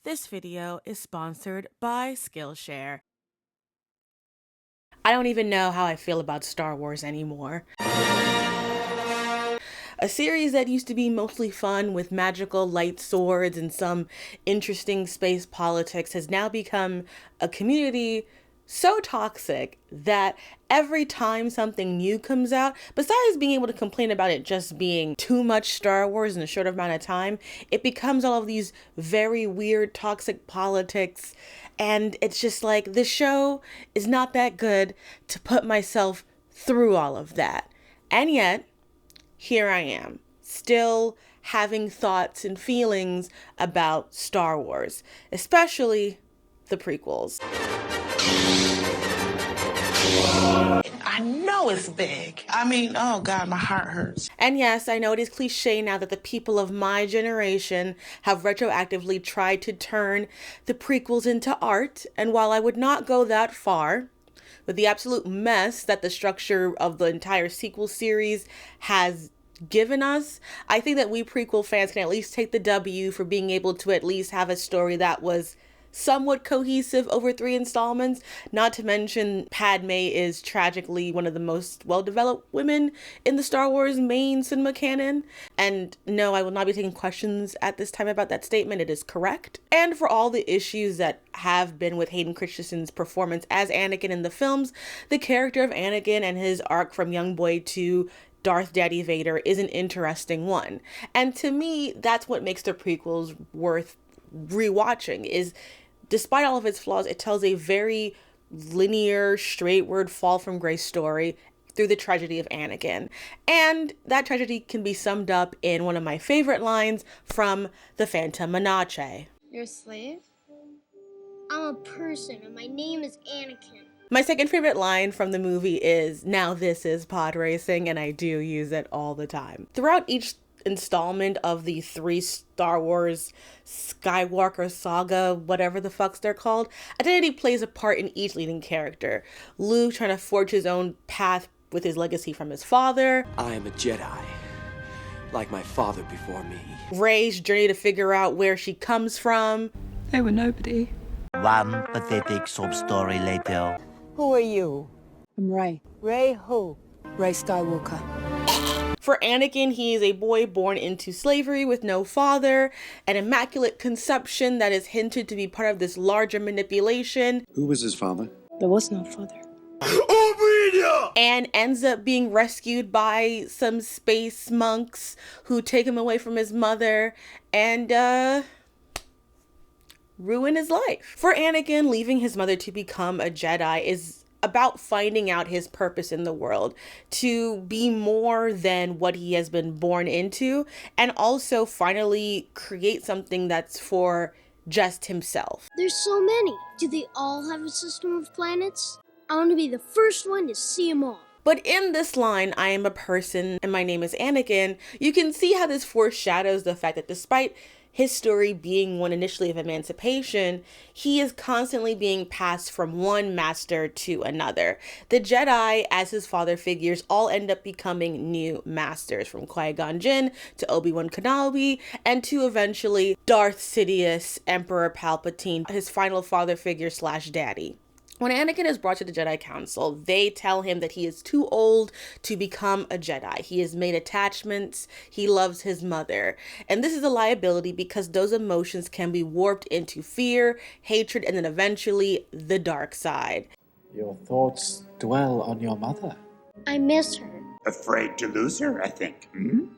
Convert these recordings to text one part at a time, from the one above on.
This video is sponsored by Skillshare. I don't even know how I feel about Star Wars anymore. A series that used to be mostly fun with magical light swords and some interesting space politics has now become a community so toxic that every time something new comes out, besides being able to complain about it just being too much Star Wars in a short amount of time, it becomes all of these very weird toxic politics. And it's just like, the show is not that good to put myself through all of that. And yet, here I am, still having thoughts and feelings about Star Wars, especially the prequels. I know it's big. I mean, oh God, my heart hurts. And yes, I know it is cliche now that the people of my generation have retroactively tried to turn the prequels into art. And while I would not go that far, with the absolute mess that the structure of the entire sequel series has given us, I think that we prequel fans can at least take the W for being able to at least have a story that was somewhat cohesive over 3 installments. Not to mention, Padme is tragically one of the most well-developed women in the Star Wars main cinema canon. And no, I will not be taking questions at this time about that statement. It is correct. And for all the issues that have been with Hayden Christensen's performance as Anakin in the films, the character of Anakin and his arc from young boy to Darth Daddy Vader is an interesting one. And to me, that's what makes the prequels worth rewatching, is despite all of its flaws, it tells a very linear, straightward fall from grace story through the tragedy of Anakin. And that tragedy can be summed up in one of my favorite lines from the Phantom Menace. You're a slave? I'm a person and my name is Anakin. My second favorite line from the movie is, "Now this is pod racing," and I do use it all the time. Throughout each installment of the 3 Star Wars Skywalker saga, whatever the fucks they're called, identity plays a part in each leading character. Luke trying to forge his own path with his legacy from his father. I am a Jedi, like my father before me. Rey's journey to figure out where she comes from. They were nobody. One pathetic sub-story later. Who are you? I'm Rey. Rey who? Rey Skywalker. For Anakin, he is a boy born into slavery with no father, an immaculate conception that is hinted to be part of this larger manipulation. Who was his father? There was no father. And ends up being rescued by some space monks who take him away from his mother and ruin his life. For Anakin, leaving his mother to become a Jedi is about finding out his purpose in the world, to be more than what he has been born into, and also finally create something that's for just himself. There's so many. Do they all have a system of planets? I want to be the first one to see them all. But in this line, "I am a person and my name is Anakin," you can see how this foreshadows the fact that despite his story being one initially of emancipation, he is constantly being passed from one master to another. The Jedi, as his father figures, all end up becoming new masters, from Qui-Gon Jinn to Obi-Wan Kenobi, and to eventually Darth Sidious, Emperor Palpatine, his final father figure / daddy. When Anakin is brought to the Jedi Council, they tell him that he is too old to become a Jedi. He has made attachments. He loves his mother. And this is a liability because those emotions can be warped into fear, hatred, and then eventually the dark side. Your thoughts dwell on your mother. I miss her. Afraid to lose her, I think.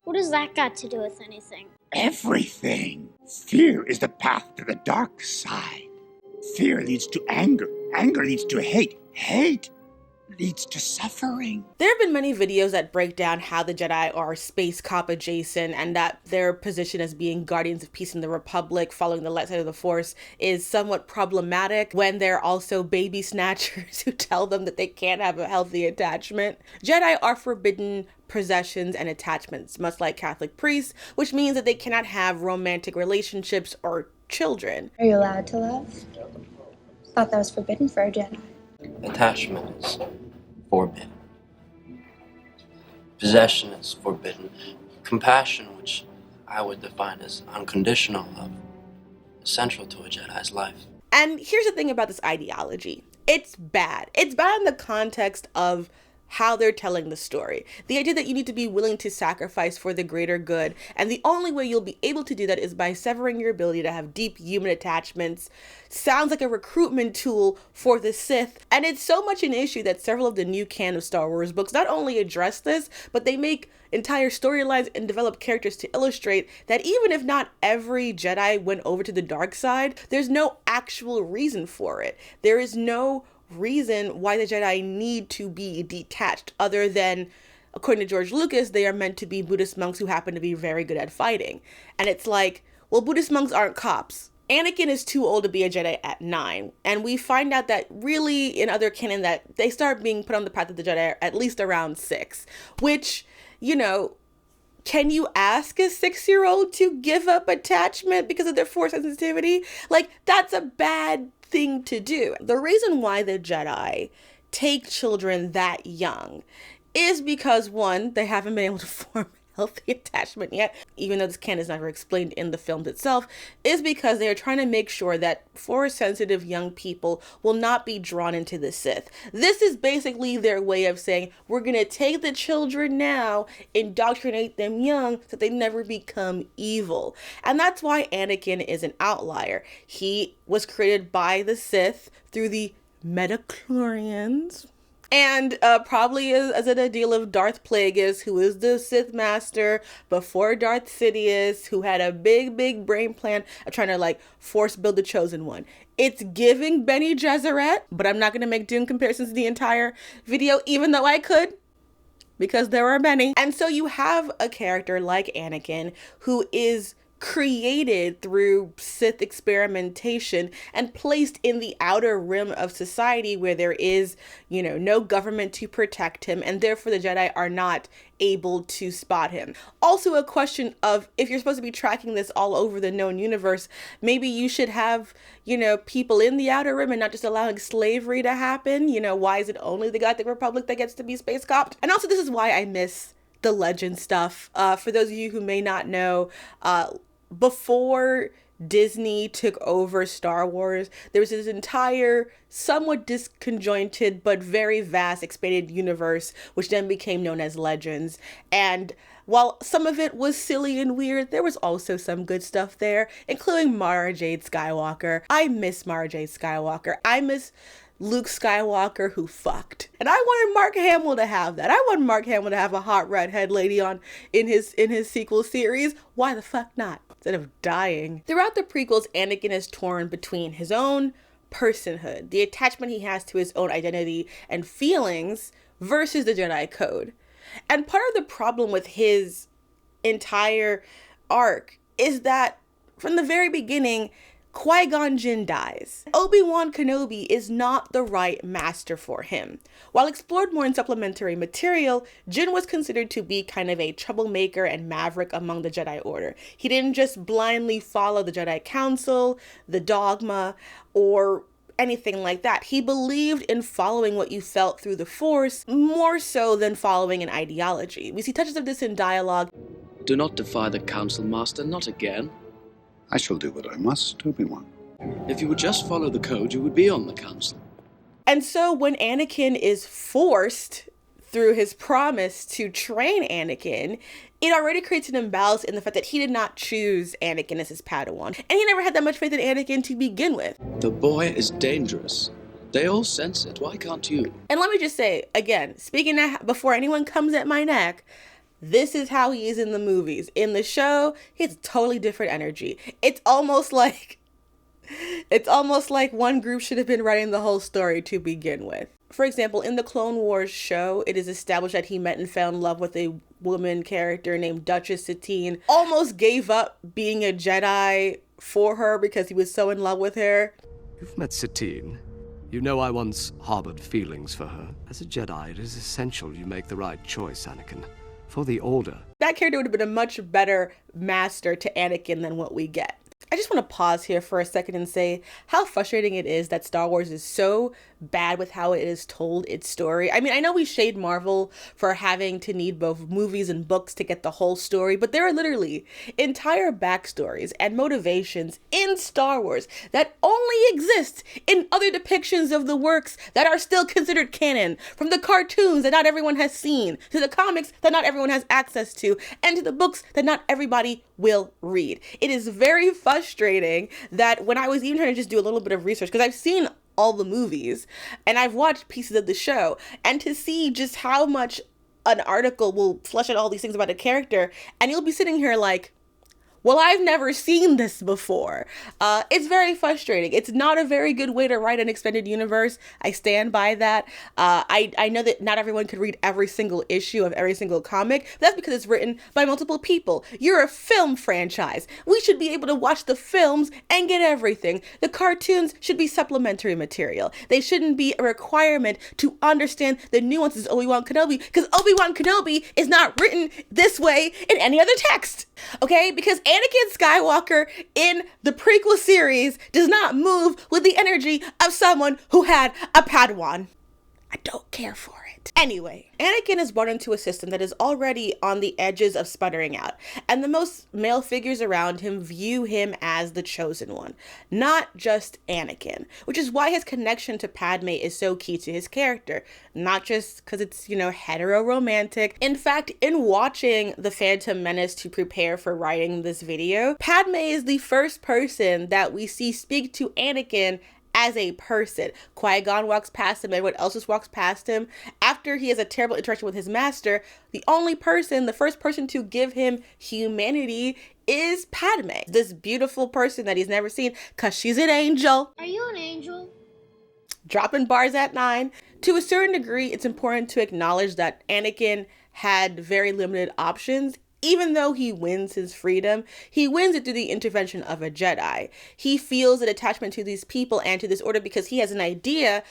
What does that got to do with anything? Everything. Fear is the path to the dark side. Fear leads to anger. Anger leads to hate. Hate leads to suffering. There have been many videos that break down how the Jedi are space cop adjacent, and that their position as being guardians of peace in the Republic, following the light side of the Force, is somewhat problematic when they're also baby snatchers who tell them that they can't have a healthy attachment. Jedi are forbidden possessions and attachments, much like Catholic priests, which means that they cannot have romantic relationships or children. Are you allowed to love? Thought that was forbidden for a Jedi. Attachment is forbidden. Possession is forbidden. Compassion, which I would define as unconditional love, essential to a Jedi's life. And here's the thing about this ideology. It's bad. It's bad in the context of how they're telling the story. The idea that you need to be willing to sacrifice for the greater good, and the only way you'll be able to do that is by severing your ability to have deep human attachments, sounds like a recruitment tool for the Sith. And it's so much an issue that several of the new canon of Star Wars books not only address this, but they make entire storylines and develop characters to illustrate that even if not every Jedi went over to the dark side, there's no actual reason for it. There is no reason why the Jedi need to be detached other than, according to George Lucas, they are meant to be Buddhist monks who happen to be very good at fighting. And it's like, well, Buddhist monks aren't cops. Anakin is too old to be a Jedi at 9. And we find out that really in other canon that they start being put on the path of the Jedi at least around 6, which, you know, can you ask a 6-year-old to give up attachment because of their force sensitivity? Like, that's a bad thing to do. The reason why the Jedi take children that young is because, one, they haven't been able to form healthy attachment yet, even though this canon is never explained in the films itself, is because they are trying to make sure that force-sensitive young people will not be drawn into the Sith. This is basically their way of saying, we're going to take the children now, indoctrinate them young, so they never become evil. And that's why Anakin is an outlier. He was created by the Sith through the midichlorians, and probably as a deal of Darth Plagueis, who is the Sith Master before Darth Sidious, who had a big brain plan of trying to like force build the Chosen One. It's giving Bene Gesserit, but I'm not going to make Dune comparisons the entire video, even though I could, because there are many. And so you have a character like Anakin who is created through Sith experimentation and placed in the outer rim of society where there is, you know, no government to protect him, and therefore the Jedi are not able to spot him. Also a question of, if you're supposed to be tracking this all over the known universe, maybe you should have, you know, people in the outer rim and not just allowing slavery to happen. You know, why is it only the Galactic Republic that gets to be space copped? And also, this is why I miss the legend stuff. For those of you who may not know, before Disney took over Star Wars, there was this entire, somewhat disconjointed but very vast expanded universe, which then became known as Legends. And while some of it was silly and weird, there was also some good stuff there, including Mara Jade Skywalker. I miss Mara Jade Skywalker. I miss Luke Skywalker who fucked. And I wanted Mark Hamill to have that. I wanted Mark Hamill to have a hot redhead lady in his sequel series. Why the fuck not? Instead of dying. Throughout the prequels, Anakin is torn between his own personhood, the attachment he has to his own identity and feelings, versus the Jedi Code. And part of the problem with his entire arc is that from the very beginning, Qui-Gon Jinn dies. Obi-Wan Kenobi is not the right master for him. While explored more in supplementary material, Jinn was considered to be kind of a troublemaker and maverick among the Jedi Order. He didn't just blindly follow the Jedi Council, the dogma, or anything like that. He believed in following what you felt through the Force more so than following an ideology. We see touches of this in dialogue. Do not defy the Council, Master, not again. I shall do what I must, Obi-Wan. If you would just follow the code, you would be on the council. And so when Anakin is forced through his promise to train Anakin, it already creates an imbalance in the fact that he did not choose Anakin as his Padawan. And he never had that much faith in Anakin to begin with. The boy is dangerous. They all sense it. Why can't you? And let me just say, again, speaking before anyone comes at my neck, this is how he is in the movies. In the show, he has a totally different energy. It's almost like one group should have been writing the whole story to begin with. For example, in the Clone Wars show, it is established that he met and fell in love with a woman character named Duchess Satine. Almost gave up being a Jedi for her because he was so in love with her. You've met Satine. You know I once harbored feelings for her. As a Jedi, it is essential you make the right choice, Anakin. For the Order. That character would have been a much better master to Anakin than what we get. I just want to pause here for a second and say how frustrating it is that Star Wars is so bad with how it is told its story. I mean, I know we shade Marvel for having to need both movies and books to get the whole story, but there are literally entire backstories and motivations in Star Wars that only exist in other depictions of the works that are still considered canon, from the cartoons that not everyone has seen, to the comics that not everyone has access to, and to the books that not everybody will read. It is very frustrating that when I was even trying to just do a little bit of research, because I've seen all the movies and I've watched pieces of the show, and to see just how much an article will flesh out all these things about a character, and you'll be sitting here like, well, I've never seen this before. It's very frustrating. It's not a very good way to write an extended universe. I stand by that. I know that not everyone could read every single issue of every single comic. But that's because it's written by multiple people. You're a film franchise. We should be able to watch the films and get everything. The cartoons should be supplementary material. They shouldn't be a requirement to understand the nuances of Obi-Wan Kenobi, because Obi-Wan Kenobi is not written this way in any other text. Okay? Because Anakin Skywalker in the prequel series does not move with the energy of someone who had a Padawan. I don't care for it. Anyway, Anakin is born into a system that is already on the edges of sputtering out, and the most male figures around him view him as the chosen one, not just Anakin, which is why his connection to Padme is so key to his character, not just because it's, hetero-romantic. In fact, in watching The Phantom Menace to prepare for writing this video, Padme is the first person that we see speak to Anakin as a person. Qui-Gon walks past him, everyone else just walks past him. After he has a terrible interaction with his master, the first person to give him humanity is Padme. This beautiful person that he's never seen, because she's an angel. Are you an angel? Dropping bars at 9. To a certain degree, it's important to acknowledge that Anakin had very limited options. Even though he wins his freedom, he wins it through the intervention of a Jedi. He feels an attachment to these people and to this order because he has an idea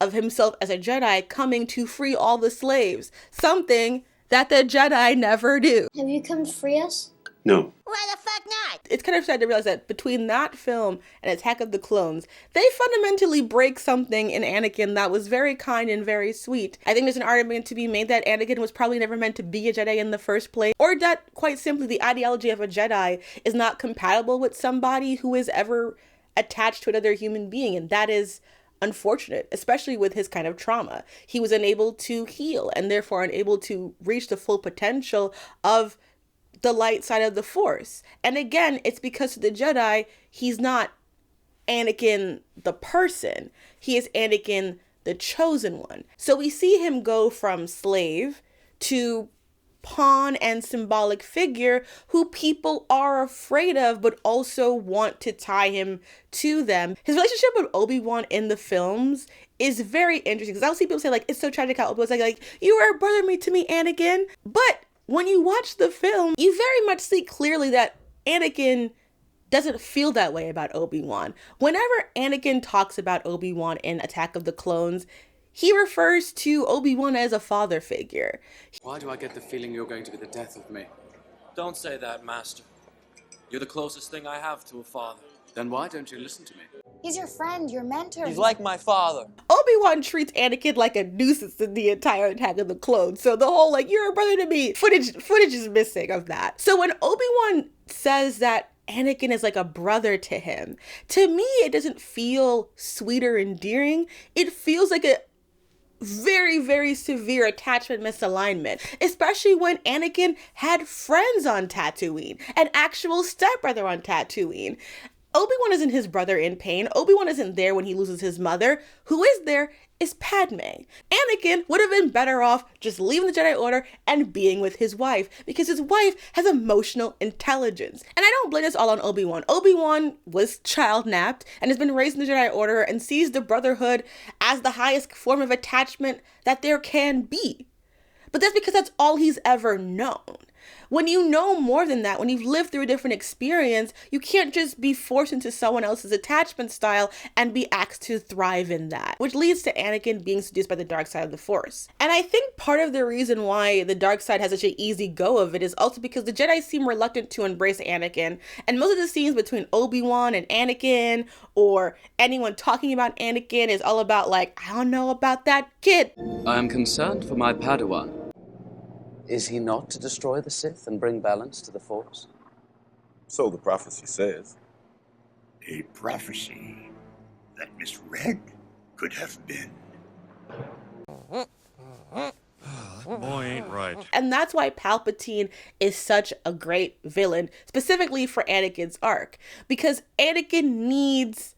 of himself as a Jedi coming to free all the slaves, something that the Jedi never do. Have you come to free us? No. Why the fuck not? It's kind of sad to realize that between that film and Attack of the Clones, they fundamentally break something in Anakin that was very kind and very sweet. I think there's an argument to be made that Anakin was probably never meant to be a Jedi in the first place, or that quite simply the ideology of a Jedi is not compatible with somebody who is ever attached to another human being, and that is unfortunate, especially with his kind of trauma. He was unable to heal and therefore unable to reach the full potential of the light side of the Force. And again, it's because to the Jedi, he's not Anakin the person. He is Anakin the chosen one. So we see him go from slave to pawn and symbolic figure who people are afraid of but also want to tie him to them. His relationship with Obi-Wan in the films is very interesting, because I'll see people say like, it's so tragic how Obi-Wan's like, you are a brother to me, Anakin. But when you watch the film, you very much see clearly that Anakin doesn't feel that way about Obi-Wan. Whenever Anakin talks about Obi-Wan in Attack of the Clones, he refers to Obi-Wan as a father figure. Why do I get the feeling you're going to be the death of me? Don't say that, Master. You're the closest thing I have to a father. Then why don't you listen to me? He's your friend, your mentor. He's like my father. Obi-Wan treats Anakin like a nuisance in the entire Attack of the Clones. So the whole like, you're a brother to me, footage is missing of that. So when Obi-Wan says that Anakin is like a brother to him, to me it doesn't feel sweet or endearing. It feels like a very, very severe attachment misalignment, especially when Anakin had friends on Tatooine, an actual stepbrother on Tatooine. Obi-Wan isn't his brother in pain. Obi-Wan isn't there when he loses his mother. Who is there is Padme. Anakin would have been better off just leaving the Jedi Order and being with his wife, because his wife has emotional intelligence. And I don't blame this all on Obi-Wan. Obi-Wan was child napped and has been raised in the Jedi Order and sees the Brotherhood as the highest form of attachment that there can be. But that's because that's all he's ever known. When you know more than that, when you've lived through a different experience, you can't just be forced into someone else's attachment style and be asked to thrive in that, which leads to Anakin being seduced by the dark side of the Force. And I think part of the reason why the dark side has such an easy go of it is also because the Jedi seem reluctant to embrace Anakin, and most of the scenes between Obi-Wan and Anakin, or anyone talking about Anakin, is all about like, I don't know about that kid. I am concerned for my Padawan. Is he not to destroy the Sith and bring balance to the Force? So the prophecy says. A prophecy that misread could have been. That boy ain't right. And that's why Palpatine is such a great villain, specifically for Anakin's arc, because Anakin needs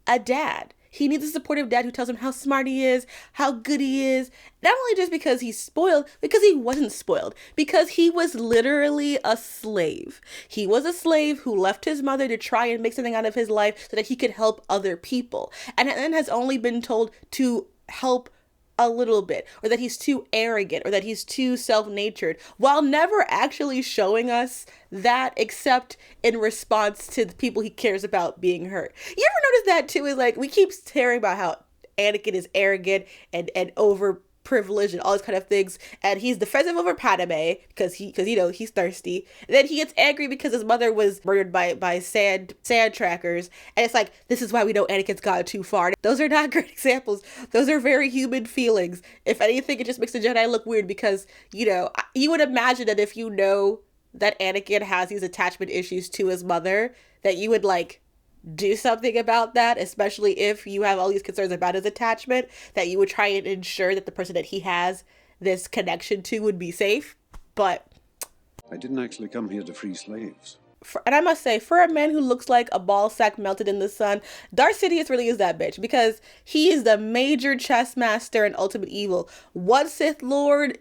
a dad. He needs a supportive dad who tells him how smart he is, how good he is, not only just because he's spoiled, because he wasn't spoiled, because he was literally a slave. He was a slave who left his mother to try and make something out of his life so that he could help other people, and then has only been told to help a little bit, or that he's too arrogant, or that he's too self-natured, while never actually showing us that except in response to the people he cares about being hurt. You ever notice that too? Is like, we keep hearing about how Anakin is arrogant and over privilege and all these kind of things, and he's defensive over Padme because he's thirsty. And then he gets angry because his mother was murdered by sand trackers, and it's like, this is why we know Anakin's gone too far. Those are not great examples. Those are very human feelings. If anything, it just makes the Jedi look weird because, you would imagine that if you know that Anakin has these attachment issues to his mother, that you would do something about that, especially if you have all these concerns about his attachment, that you would try and ensure that the person that he has this connection to would be safe. But I didn't actually come here to free slaves. And I must say, for a man who looks like a ball sack melted in the sun, Darth Sidious really is that bitch, because he is the major chess master and ultimate evil. One Sith Lord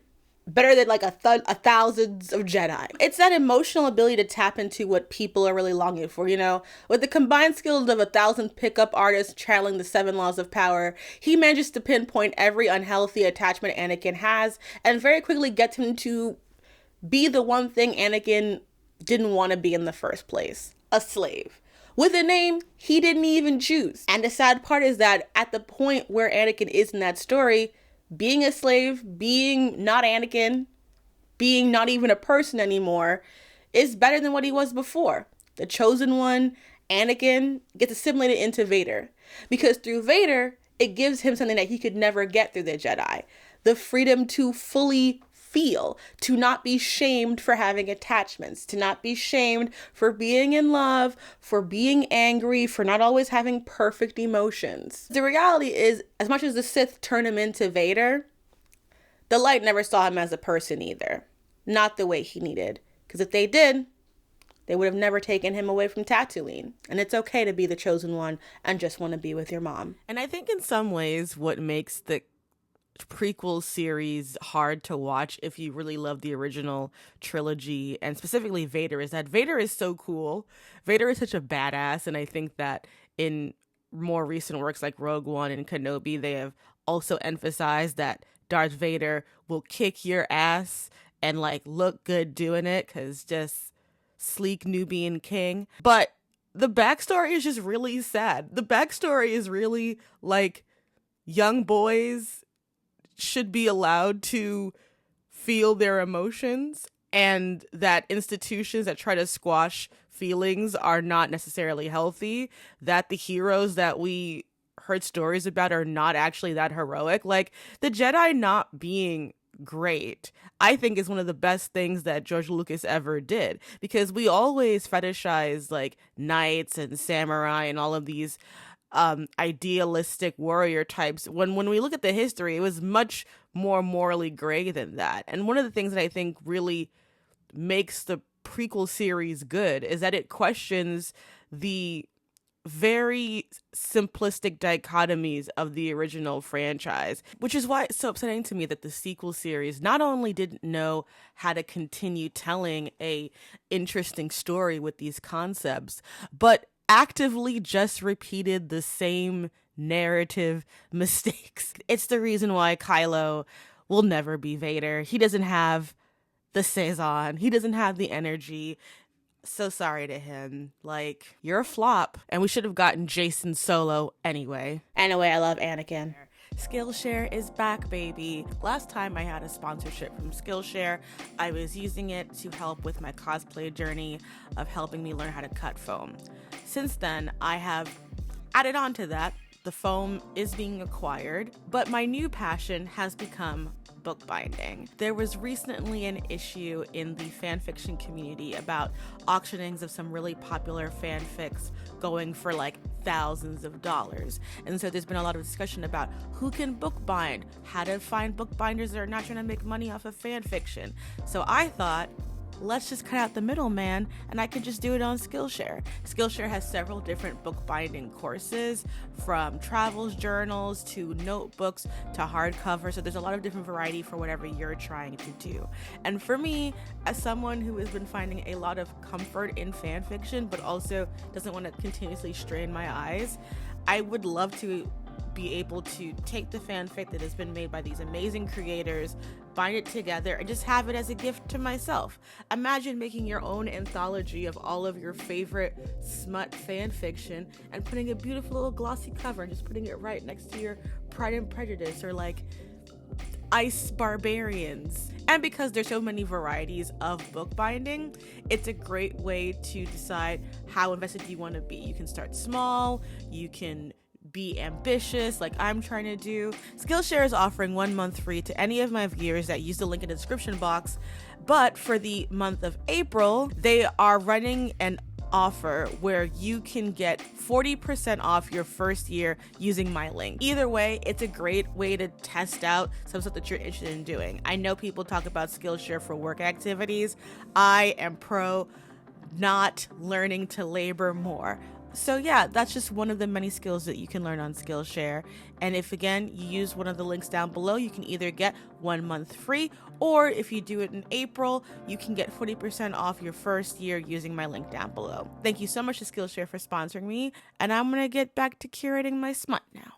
better than a thousands of Jedi. It's that emotional ability to tap into what people are really longing for, With the combined skills of 1,000 pickup artists channeling the 7 laws of power, he manages to pinpoint every unhealthy attachment Anakin has and very quickly gets him to be the one thing Anakin didn't want to be in the first place: a slave. With a name he didn't even choose. And the sad part is that at the point where Anakin is in that story, being a slave, being not Anakin, being not even a person anymore, is better than what he was before. The chosen one, Anakin, gets assimilated into Vader, because through Vader, it gives him something that he could never get through the Jedi: the freedom to fully feel, to not be shamed for having attachments, to not be shamed for being in love, for being angry, for not always having perfect emotions. The reality is, as much as the Sith turn him into Vader, the light never saw him as a person either. Not the way he needed. Because if they did, they would have never taken him away from Tatooine. And it's okay to be the chosen one and just want to be with your mom. And I think in some ways what makes the prequel series hard to watch if you really love the original trilogy, and specifically Vader, is that Vader is so cool. Vader is such a badass, and I think that in more recent works like Rogue One and Kenobi, they have also emphasized that Darth Vader will kick your ass and look good doing it, because just sleek Nubian king. But the backstory is just really sad. The backstory is really young boys should be allowed to feel their emotions, and that institutions that try to squash feelings are not necessarily healthy, that the heroes that we heard stories about are not actually that heroic. The Jedi not being great, I think, is one of the best things that George Lucas ever did, because we always fetishize knights and samurai and all of these idealistic warrior types, when we look at the history, it was much more morally gray than that. And one of the things that I think really makes the prequel series good is that it questions the very simplistic dichotomies of the original franchise, which is why it's so upsetting to me that the sequel series not only didn't know how to continue telling a interesting story with these concepts, but actively just repeated the same narrative mistakes. It's the reason why Kylo will never be Vader. He doesn't have the saison. He doesn't have the energy. So sorry to him. Like, you're a flop. And we should have gotten Jason Solo anyway. Anyway, I love Anakin. Skillshare is back, baby. Last time I had a sponsorship from Skillshare, I was using it to help with my cosplay journey of helping me learn how to cut foam. Since then, I have added on to that. The foam is being acquired, but my new passion has become bookbinding. There was recently an issue in the fanfiction community about auctionings of some really popular fanfics going for like thousands of dollars. And so there's been a lot of discussion about who can bookbind, how to find bookbinders that are not trying to make money off of fanfiction. So I thought, let's just cut out the middleman and I could just do it on Skillshare. Skillshare has several different bookbinding courses, from travels journals to notebooks to hardcover. So there's a lot of different variety for whatever you're trying to do. And for me, as someone who has been finding a lot of comfort in fan fiction, but also doesn't want to continuously strain my eyes, I would love to be able to take the fanfic that has been made by these amazing creators, bind it together, and just have it as a gift to myself. Imagine making your own anthology of all of your favorite smut fan fiction and putting a beautiful little glossy cover and just putting it right next to your Pride and Prejudice or like Ice Barbarians. And because there's so many varieties of bookbinding, it's a great way to decide how invested you want to be. You can start small, you can be ambitious like I'm trying to do. Skillshare is offering 1 month free to any of my viewers that use the link in the description box. But for the month of April, they are running an offer where you can get 40% off your first year using my link. Either way, it's a great way to test out some stuff that you're interested in doing. I know people talk about Skillshare for work activities. I am pro not learning to labor more. So yeah, that's just one of the many skills that you can learn on Skillshare. And if again, you use one of the links down below, you can either get 1 month free, or if you do it in April, you can get 40% off your first year using my link down below. Thank you so much to Skillshare for sponsoring me, and I'm gonna get back to curating my smut now.